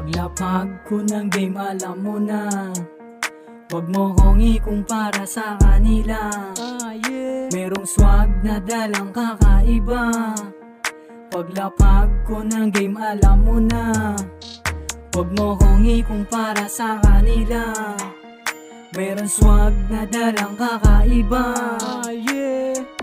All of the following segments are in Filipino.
Paglapag ko ng game alam mo na, wag mo kong ikumpara sa kanila. Merong swag na dalang kakaiba. Paglapag ko ng game alam mo na, wag mo kong ikumpara sa kanila. Meron swag na dalang kakaiba.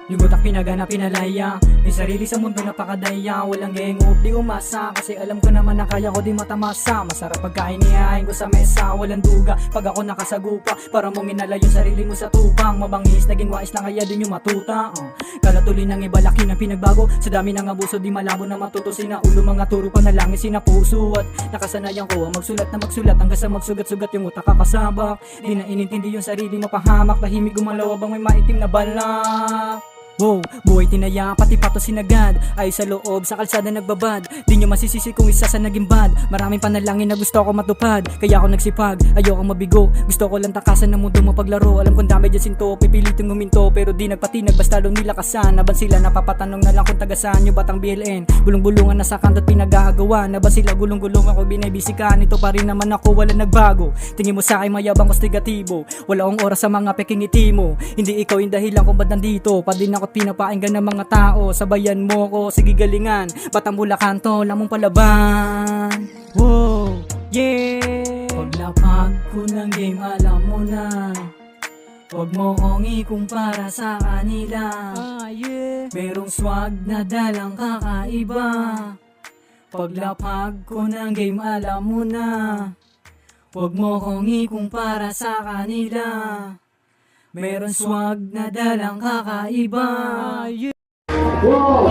Yung utak pinagana pinalaya, may sarili sa mundo napakadaya. Walang gengop di umasa, kasi alam ko naman na kaya ko di matamasa. Masarap pagkain niyain ko sa mesa, walang duga pag ako nakasagupa. Para mong inala yung sarili mo sa tupang. Mabangis, naging wais na kaya din yung matuta. Kalatuloy ng iba, laki ng pinagbago. Sa dami ng abuso, di malabo na matutusin na ulo. Mga turo pa na langit, sinapuso. At nakasanayan ko magsulat na magsulat, hanggang sa magsugat-sugat yung utak kakasabak. Di na inintindi yung sarili, mapahamak. Tahimik gumalaw abang may maitim na balak. Wow, buhay tinaya, pati pato sinagad. Ay sa loob, sa kalsada nagbabad. Di nyo masisisi kung isa sa naging bad. Maraming panalangin na gusto ko matupad, kaya ako nagsipag, ayoko mabigo. Gusto ko lang takasan ng mundo mapaglaro. Alam kong dami dyan sinto, pipilitin huminto. Pero di nagpatinag, basta lang nilakasan. Naban sila, napapatanong na lang kung tagasaan nyo batang BLN. Bulong-bulungan na sa kanto't pinag-aagawa. Na ba sila gulong-gulong ako binibisikan. Ito pa rin naman ako, wala nagbago. Tingin mo sa akin mayabang ko's negatibo. Wala akong oras sa mga peking ngiti mo. Hindi ikaw yung dahilan kung ba't nandito. Padin ako pinapainggan ng mga tao. Sabayan mo ko, sige galingan. Batang Bulacan to, lamong palaban. Wow, yeah. Paglapag ko ng game alam mo na, wag mo kong ikumpara sa kanila. Merong swag na dalang kakaiba. Paglapag ko ng game alam mo na, wag mo kong ikumpara sa kanila. Meron swag na dalang kakaiba. Wow!